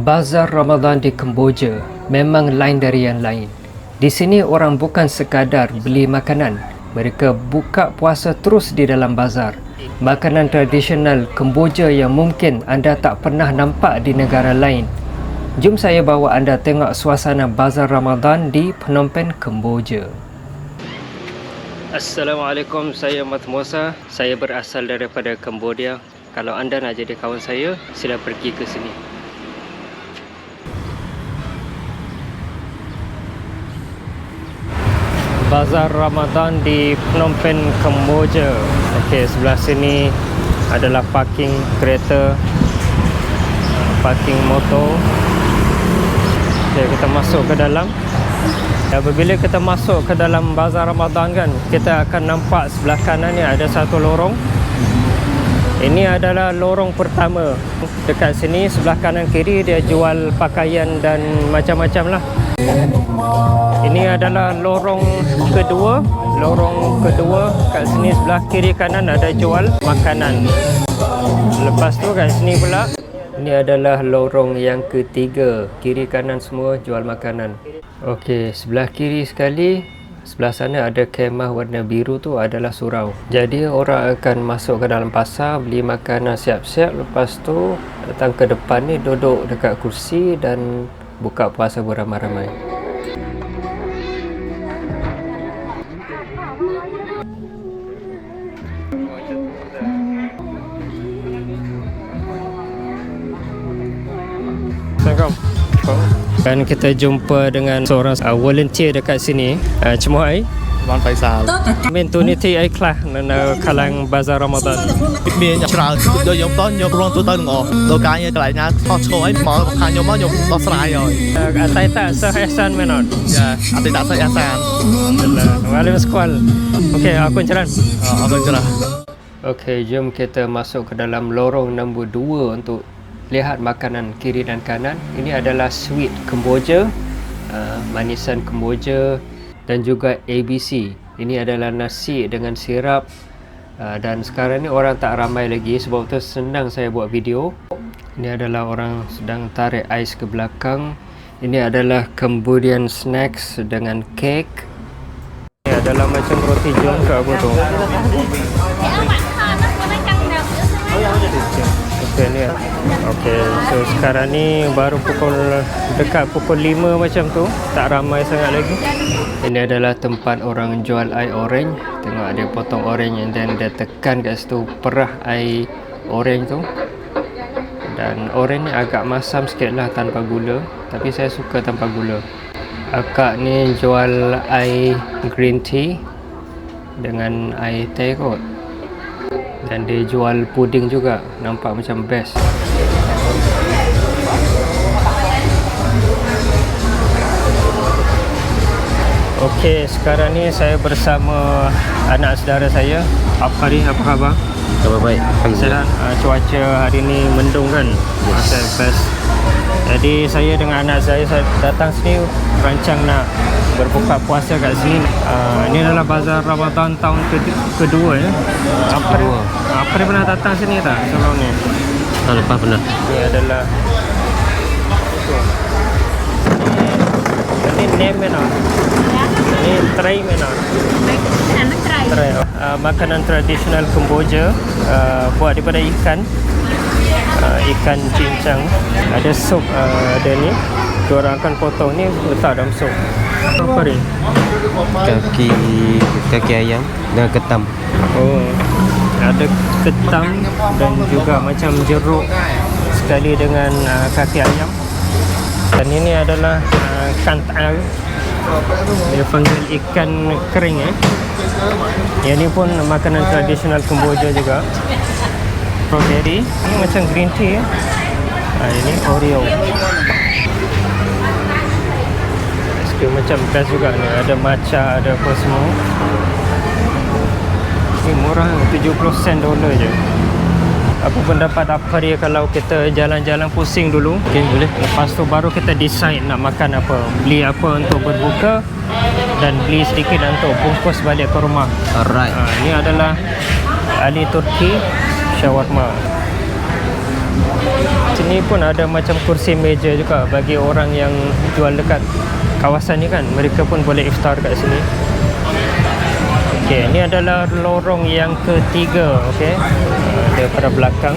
Bazar Ramadan di Kemboja memang lain dari yang lain. Di sini orang bukan sekadar beli makanan, mereka buka puasa terus di dalam bazar. Makanan tradisional Kemboja yang mungkin anda tak pernah nampak di negara lain. Jom saya bawa anda tengok suasana Bazar Ramadan di Phnom Penh, Kemboja. Assalamualaikum, saya Mat Musa. Saya berasal daripada Cambodia. Kalau anda nak jadi kawan saya, sila pergi ke sini. Bazar Ramadan di Phnom Penh, Kemboja. Okey, sebelah sini adalah parking kereta, parking motor. Okey, kita masuk ke dalam. Apabila kita masuk ke dalam Bazar Ramadan kan, kita akan nampak sebelah kanan ni ada satu lorong. Ini adalah lorong pertama. Dekat sini sebelah kanan kiri dia jual pakaian dan macam-macam lah. Ini adalah lorong kedua. Lorong kedua kat sini sebelah kiri kanan ada jual makanan. Lepas tu kat sini pula, ini adalah lorong yang ketiga. Kiri kanan semua jual makanan. Okey, sebelah kiri sekali, sebelah sana ada kemah warna biru tu adalah surau. Jadi orang akan masuk ke dalam pasar, beli makanan siap-siap. Lepas tu datang ke depan ni, duduk dekat kursi dan buka puasa beramai-ramai. Dan kita jumpa dengan seorang volunteer dekat sini. Cuma ai Wan Faisal មានទូនីតិអីខ្លះនៅខាងឡើង Bazar Ramadan មានច្រើនដូចខ្ញុំតខ្ញុំរងទូទៅទាំងអស់ដល់កាយកន្លែងណាថតឈរអីមកខាងខ្ញុំមកខ្ញុំដោះស្រាយហើយ អតីតសិស្សអេសានមែនអត់ ចាអតីតសិស្សអាសាន Wali sekolah. Okey, akuច្រើន អរគុណច្រើន Okey, jom kita masuk ke dalam lorong nombor 2 untuk lihat makanan kiri dan kanan. Ini adalah sweet Kemboja, manisan Kemboja dan juga ABC. Ini adalah nasi dengan sirap, dan sekarang ni orang tak ramai lagi, sebab tu senang saya buat video. Ini adalah orang sedang tarik ais ke belakang. Ini adalah Cambodian snacks dengan kek. Ini adalah macam roti john ke apa tu. Okey ni. Okey, so sekarang ni baru dekat pukul 5 macam tu, tak ramai sangat lagi. Ini adalah tempat orang jual air orange. Tengok dia potong orange and then dia tekan kat situ, perah air orange tu. Dan orange ni agak masam sikit lah tanpa gula, tapi saya suka tanpa gula. Akak ni jual air green tea dengan air teh kot. Dan dia jual puding juga, nampak macam best. Okey, sekarang ni saya bersama anak saudara saya. Afari, apa khabar? Khabar baik Sihat. Cuaca hari ni mendung kan? Yes. Best. Jadi saya dengan anak saya datang sini rancang nak berbuka puasa kat sini. Ini adalah Bazar Ramadan tahun kedua ya. Apa pernah datang sini tak sebelum ni? tahun lepas pernah. Ini adalah ini name mana? Ini tray mana? Tray. Makanan tradisional Kemboja, buat daripada ikan. Ikan cincang. Ada sup, ada ni. Diorang akan potong ni, letak dalam sup. Apa ni? Kaki ayam dengan ketam. Oh, ada ketam dan juga macam jeruk sekali dengan kaki ayam. Dan ini adalah kantal. Dia panggil ikan kering Yang ni pun makanan tradisional Kemboja juga. Strawberry. Ini macam green tea ini Oreo. Aiskrim macam best juga ni. Ada matcha, ada apa semua. Ini murah, 70 sen dolar je. Apa pendapat Afari kalau kita jalan-jalan pusing dulu? Okay, boleh. Lepas tu baru kita decide nak makan apa. Beli apa untuk berbuka dan beli sedikit untuk bungkus balik ke rumah. Alright. Ini adalah Ali Turki shawarma. sini pun ada macam kursi meja juga bagi orang yang jual dekat kawasan ni kan. Mereka pun boleh iftar kat sini. Okey, ni adalah lorong yang ketiga, okey. Daripada belakang.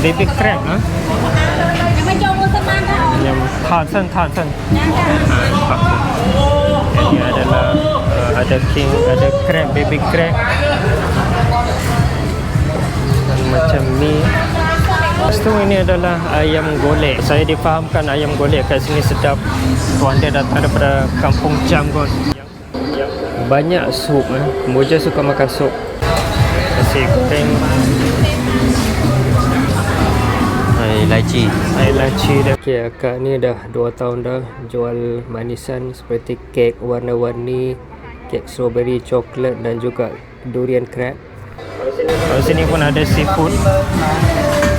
Baby crab yang than. Ini adalah ada king, ada crab, baby crab. Dan macam ni. Lepas tu ini adalah ayam golek. Saya difahamkan ayam golek kat sini sedap. Tuan dia datang daripada Kampung Jam kot. Banyak sup Kamboja suka makan sup. Nasi goreng, air laci. dah. Okay, akak ni dah 2 tahun dah jual manisan seperti kek warna-warni, kek strawberry, coklat dan juga durian crab. Kat sini pun ada seafood.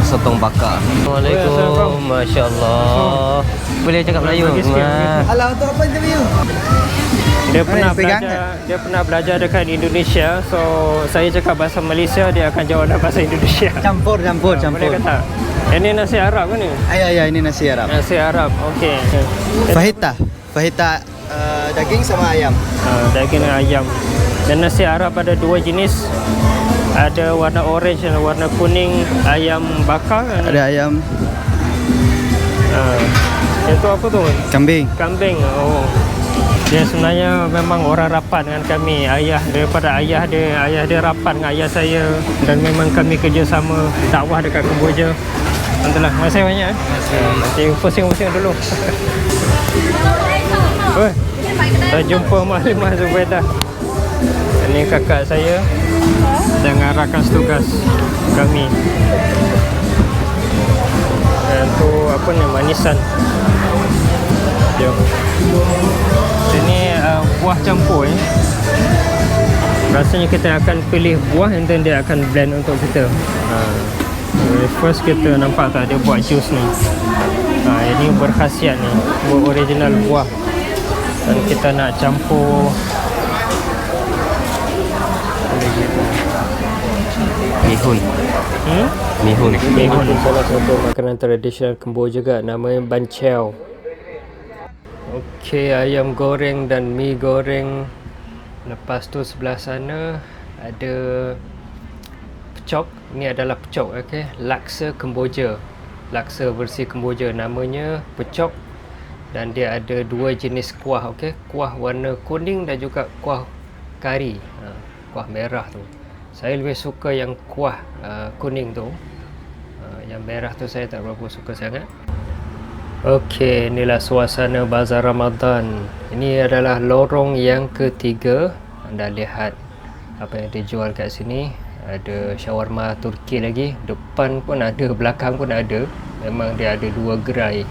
Sotong bakar. Assalamualaikum. Masya Allah. Boleh cakap Melayu? Alah, untuk apa interview? Dia pernah belajar dekat Indonesia. So saya cakap bahasa Malaysia, dia akan jawab dalam bahasa Indonesia. Campur. Boleh kata. Ini nasi Arab ke ni? Ya, ini nasi Arab. Nasi Arab. Okey. Fahita daging sama ayam. Daging dan ayam. Dan nasi Arab ada 2 jenis. Ada warna orange dan warna kuning. Ayam bakar kan? Ada ayam itu apa tu? kambing. Kambing. Oh. Dia sebenarnya memang orang rapat dengan kami. Ayah dia rapat dengan ayah saya. Dan memang kami kerjasama dakwah dekat Kamboja. Alhamdulillah. Terima kasih banyak. Nanti pusing-pusing dulu. Saya jumpa Maklimah Zubaidah. Ini kakak saya dengan rakan setugas kami. Itu apa ni, manisan. Jom. Ini buah campur Rasanya kita akan pilih buah and then dia akan blend untuk kita. First kita nampak tak dia buat jus ni. Ini berkhasiat ni, buah original buah. Dan kita nak campur Mihun. Mihun salah satu makanan tradisional Kamboja juga, namanya bancel. Okey, ayam goreng dan mi goreng. Lepas tu sebelah sana ada pecok. Ini adalah pecok, okey. Laksa Kamboja. Laksa versi Kamboja, namanya pecok. Dan dia ada 2 jenis kuah, okey. Kuah warna kuning dan juga kuah kari. Kuah merah tu. Saya lebih suka yang kuah kuning tu. Yang merah tu saya tak berapa suka sangat. Okey, inilah suasana Bazar Ramadan. Ini adalah lorong yang ketiga. Anda lihat apa yang dijual kat sini. Ada shawarma Turki lagi. Depan pun ada, belakang pun ada. Memang dia ada 2 gerai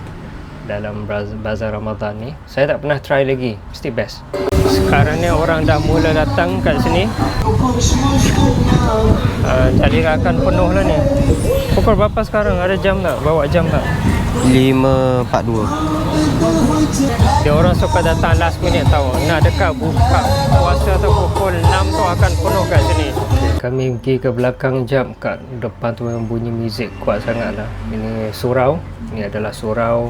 dalam Bazar Ramadan ni. Saya tak pernah try lagi. Mesti best. Sekarang ni orang dah mula datang kat sini. Jadi akan penuh lah ni. Pukul berapa sekarang? Ada jam tak? Bawa jam tak? 5.42. Dia orang suka datang last minute tahu. Nak dekat buka puasa tu pukul 6 tu akan penuh kat sini. Kami pergi ke belakang jam, kat depan tu memang bunyi muzik kuat sangat lah. Ini surau. Ini adalah surau.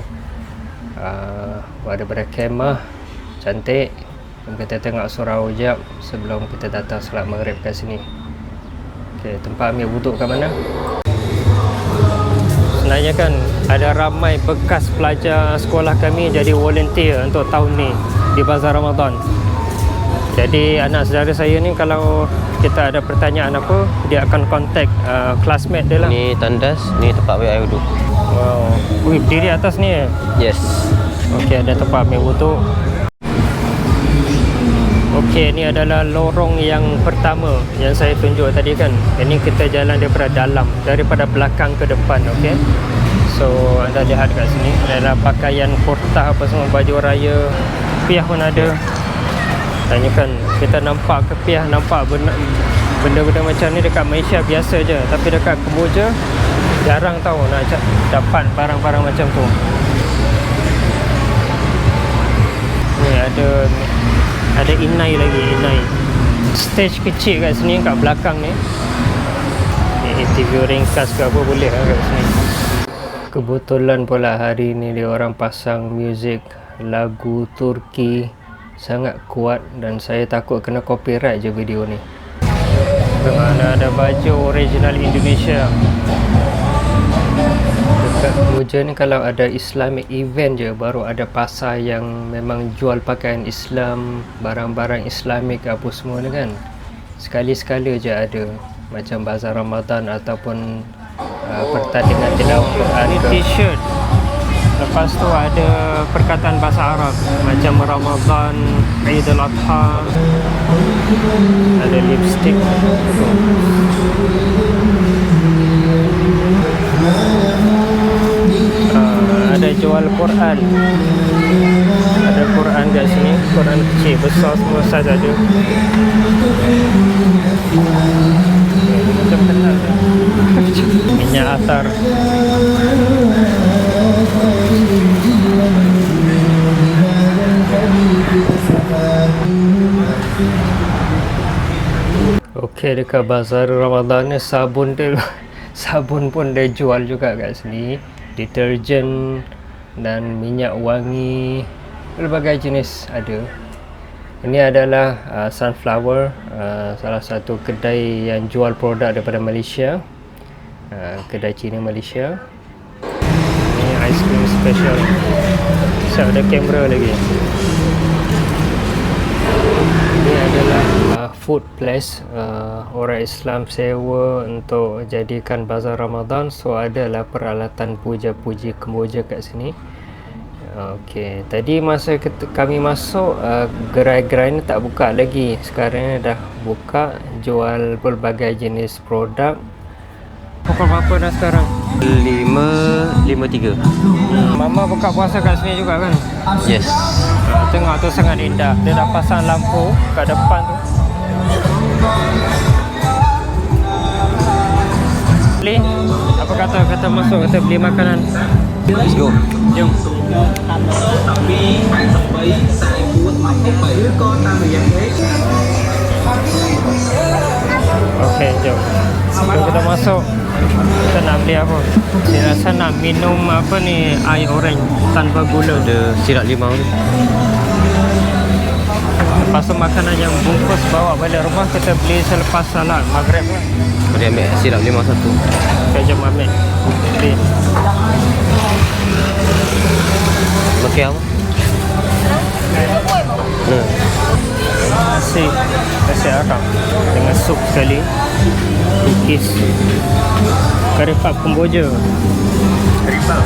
Ada berkemah cantik. Kita tengok surau jap sebelum kita datang solat maghrib kat sini. Okey, tempat ambil wuduk kat mana? Sebenarnya kan ada ramai bekas pelajar sekolah kami jadi volunteer untuk tahun ni di Bazar Ramadan. Jadi anak saudara saya ni kalau kita ada pertanyaan apa, dia akan contact classmate dia lah. Ni tandas, ni tempat ambil air wuduk. Wow. Wih, berdiri atas ni. Yes. Okey, ada tempat ambil wuduk. Okey, ini adalah lorong yang pertama yang saya tunjuk tadi kan. Ini kita jalan daripada dalam, daripada belakang ke depan, okey. So, anda lihat kat sini adalah pakaian kurta apa semua, baju raya, kepiah pun ada. Tanyakan, kita nampak kepiah, nampak benda-benda macam ni dekat Malaysia biasa je, tapi dekat Kamboja jarang tahu nak dapat barang-barang macam tu. Ni ada inai lagi, inai. Stage kecil kat sini, kat belakang ni. interview ringkas ke apa boleh lah kat sini. Kebetulan pula hari ni dia orang pasang muzik lagu Turki sangat kuat dan saya takut kena copyright je video ni. Kerana ada baju original Indonesia. Dekat Kamboja ni kalau ada Islamic event je baru ada pasar yang memang jual pakaian Islam, barang-barang Islamik apa semua ni kan. Sekali-sekala je ada macam bazar Ramadan ataupun pertandingan tilawah Quran ke. T-shirt. Lepas tu ada perkataan bahasa Arab macam Ramadan, Eidul Adha. Ada lipstick. Ada jual Quran. Ada Quran kat sini, Quran kecil, besar semua saiz ada. Macam kenal minyak atar. Okey, dekat bazar Ramadan ni sabun dia sabun pun dia jual juga kat sini, deterjen dan minyak wangi, berbagai jenis ada. Ini adalah Sunflower, salah satu kedai yang jual produk daripada Malaysia, kedai Cina Malaysia. Ini ice cream special. Saya ada kamera lagi. Ini adalah food place, orang Islam sewa untuk jadikan bazar Ramadan. So adalah peralatan puja-puji Kemboja kat sini. Okey, tadi masa kami masuk gerai-gerai ni tak buka lagi. Sekarang ni dah buka, jual berbagai jenis produk. Pukul berapa dah sekarang? 5.53. Mama buka puasa kat sini juga kan? Yes. Tengok tu sangat indah. Dia dah pasang lampu kat depan tu. Beli? Apa kata masuk, kata beli makanan. Let's go. Jom. Okey, jom. Jom kita masuk. Kita nak beli apa? Saya rasa nak minum apa ni, air orange tanpa gula. Ada sirap limau tu. Lepas tu makanan yang bungkus bawa balik rumah kita beli selepas salat maghrib kan. Boleh ambil sirap limau satu. Okay, jom ambil. Beli. Okey apa? Nasi Arab dengan sup sekali, kukis, kari pap Kemboja. Kari pap.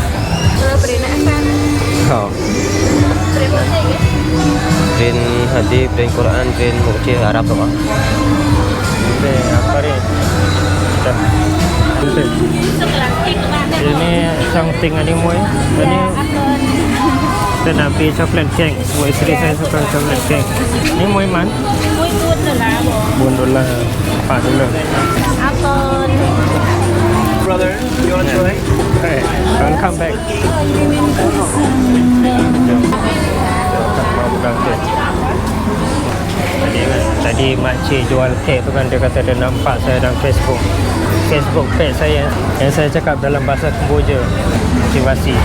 Oh. Print hadis, print Quran, print buku Arab tu ah. Okay, apa ni? Dah. Ini something animoy. Ini kita nak beli coklat cake. Buat isteri saya suka coklat cake. Ini muih man? Muih $4 $4. $4. Apple. Brother, you want to try? Okay, I'll come back. Tadi makcik jual kek tu kan, dia kata dia nampak saya dalam Facebook page saya yang saya cakap dalam bahasa Kemboja, motivasi.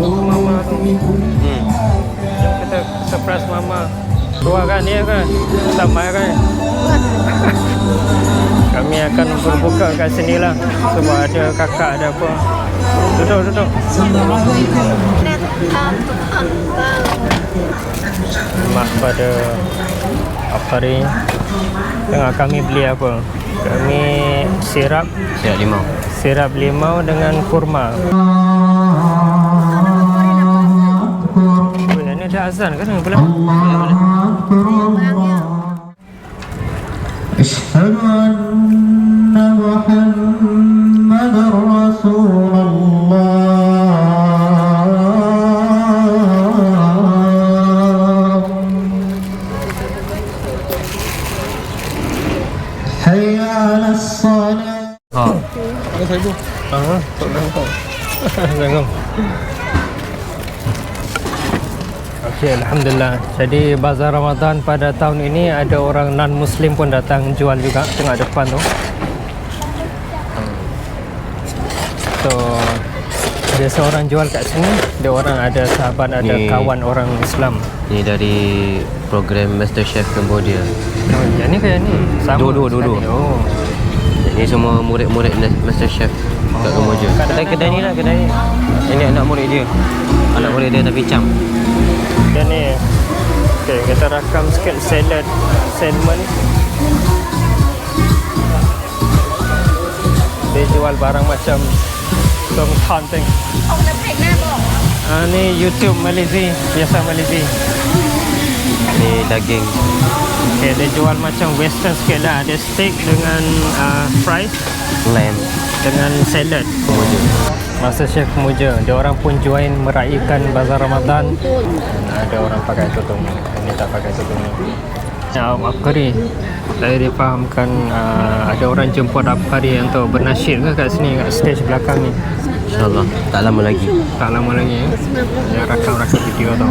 Mama tu kita surprise mama. Keluar kan dia kan, tak mai kan. Kami akan berbuka kat sini lah sebab ada kakak, ada apa. Duduk. Mak pada apa ni, tengah kami beli apa. Kami sirap limau dengan kurma. Ini ada azan kan? Boleh? أشهد أن محمدا رسول الله حي على الصلاة. Tok dah kau. Jangan. Okay, Alhamdulillah. Jadi bazar Ramadan pada tahun ini ada orang non-Muslim pun datang jual juga. Tengok depan tu. So, biasa orang jual kat sini, dia orang ada sahabat, ada kawan orang Islam. Ni dari program MasterChef Cambodia. Oh, yang ni ke yang ni? Sama Dua-dua. sekali. Oh. Ni semua murid-murid MasterChef kat Cambodia. Kedai ni lah, kedai ni. Ini anak murid dia. Anak murid dia tapi cam. Dan ni, okay, kita rakam sikit salmon. Dia jual barang macam Dong Tanteng. Ni YouTube Malaysia, biasa Malaysia. Ni daging. Okay, dia jual macam western sikit lah. Ada steak dengan fries Lamb. dengan salad. MasterChef Cambodia, dia orang pun join meraihkan bazar Ramadan. Ada orang pakai tudung, ini tak pakai tudung. Afkari, saya difahamkan ada orang jemput Afkari untuk bernasyid ke kat sini, kat stage belakang ni. InsyaAllah tak lama lagi. Tak lama lagi ya. Dia rakam-rakam video tu.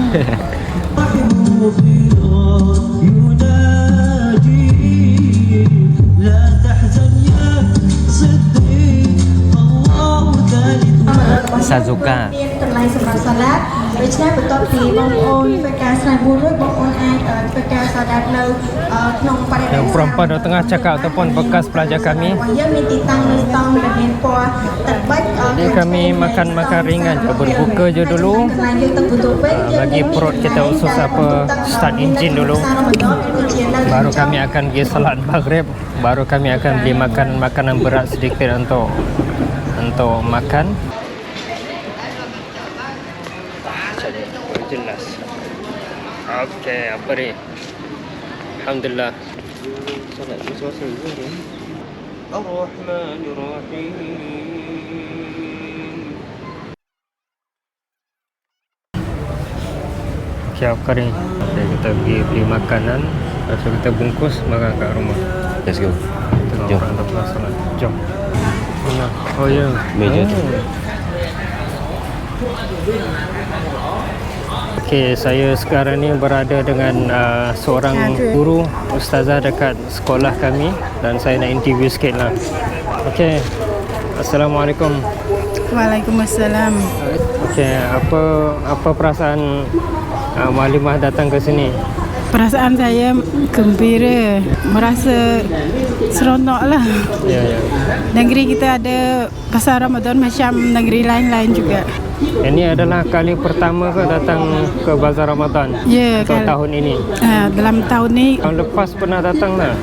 Sazuka. កន្លែងសម្រាប់សាឡាត់ដូច្នេះបន្ទាប់ពីបងប្អូនធ្វើការស្រាវជ្រាវរួចបងប្អូនអាចធ្វើការសាឡាត់នៅក្នុងបរិវេណ Yang perempuan di tengah cakap ataupun bekas pelajar kami. យើងមានទីតាំងនៅស្តង់ដែលមានពណ៌ទឹកប៊ិច Jadi kami makan ringan, berbuka je dulu. កន្លែងយើងទឹកបន្ទោពេក Bagi perut kita usus apa, start engine dulu. Baru kami akan pergi salat maghrib. Baru kami akan beli makanan berat sedikit untuk makan. Jelas. Okey, apa ni? Alhamdulillah. Solat puasa ni. Ar-Rahmanir-Rahim. Okey, apa ni? Okay, kita pergi beli makanan. Lepas tu kita bungkus makan kat rumah. Let's go. Tengok Jom. orang tak salat. Jom. Mana? Oh ya. Meja tu. Okey, saya sekarang ni berada dengan seorang guru ustazah dekat sekolah kami dan saya nak interview sikit lah. Okey. Assalamualaikum. Waalaikumsalam. Okey, apa perasaan Muallimah datang ke sini? Perasaan saya gembira, merasa seronok lah. Ya, ya. Negeri kita ada pasar Ramadan macam negeri lain-lain juga. Ini adalah kali pertama ke datang ke Bazar Ramadan? Ya, Atau tahun ini? dalam tahun ni, Tahun lepas pernah datang tak?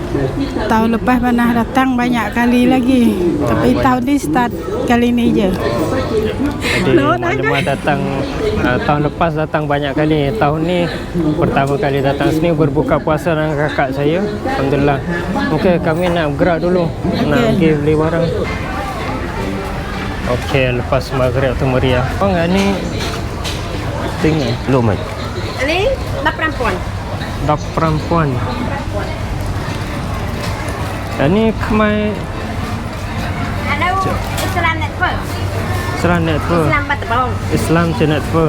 tahun lepas pernah datang banyak kali lagi. Tapi tahun ni start kali ni je. Jadi Muallimah datang tahun lepas datang banyak kali. Tahun ni pertama kali datang sini berbuka puasa dengan kakak saya. Alhamdulillah. Okey, kami nak gerak dulu. Nak pergi beli barang. Okey, lepas maghrib tu meriah. Oh enggak ni tinggi. Belum, Mai. Ini 10 Dak perempuan. Ini kemai Ano Islam Network Islam net apa? Islam Batabong Islam channel apa?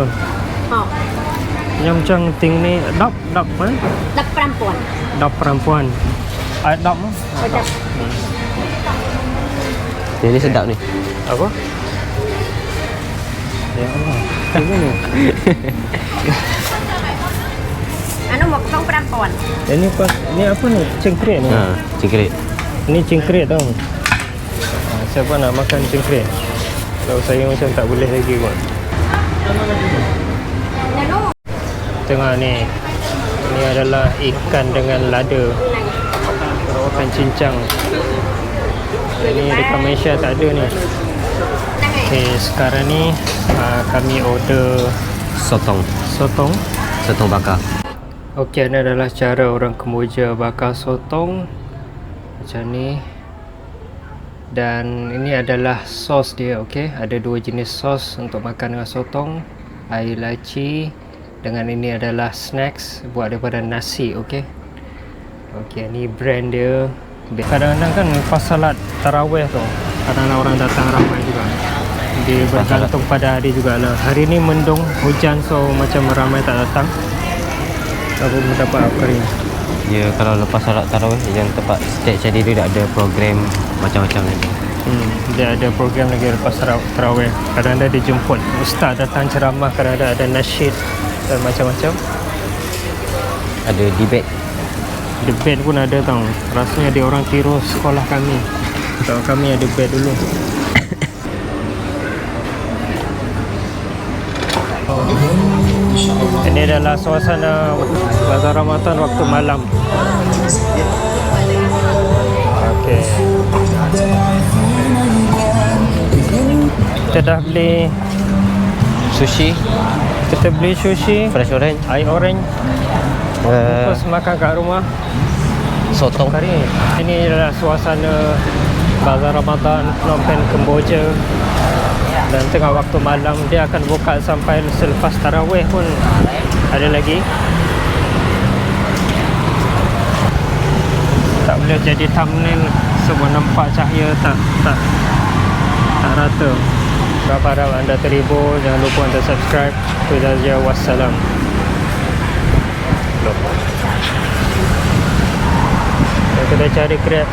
Yang macam ting ni dap kan? 10 Dap perempuan. Dap mah? Yang ni sedap ni. Apa? Ya Allah. Macam ni. Ano mo kong perempuan Ini apa ni? Cengkrik ni. Ha, cengkrik. Ini cengkrik tau. Siapa nak makan cengkrik? Kalau saya macam tak boleh lagi kot. Tengok ni. Ini adalah ikan dengan lada. Ikan cincang. Ini dekat Malaysia tak ada ni. Okay, sekarang ni kami order Sotong. Sotong bakar. Okey, ini adalah cara orang Kemboja bakar sotong. Macam ni. Dan ini adalah sos dia, okey. Ada dua jenis sos untuk makan dengan sotong. Air laci. Dengan ini adalah snacks buat daripada nasi, okey. Okey, ni brand dia. Kadang-kadang kan pas salat tarawih tu, kadang-kadang orang datang ramai juga. Dia bergantung pada hari jugalah. Hari ni mendung, hujan, so macam ramai tak datang. Aku dapat upgrade. Dia kalau lepas solat tarawih yang tempat stage jadi dia ada program macam-macam lagi. Dia ada program lagi lepas tarawih. Kadang-kadang dia jemput ustaz datang ceramah, kadang-kadang ada nasyid dan macam-macam. Ada debate. Debate pun ada tau. Rasanya dia orang tiru sekolah kami. Kalau kami ada debate dulu. Ini adalah suasana Bazar Ramadan waktu malam. Okey. Kita dah beli Sushi, Kita beli sushi, fresh orange, air orange. Terus makan kat rumah sotong. kari. Ini adalah suasana Bazar Ramadan Phnom Penh, Kemboja. Dan tengah waktu malam dia akan buka sampai selepas tarawih pun ada lagi. Tak boleh jadi thumbnail sebab nampak cahaya tak rata. Harap anda terhibur. Jangan lupa anda subscribe. Itu saja. Wassalam. Kita cari Grab.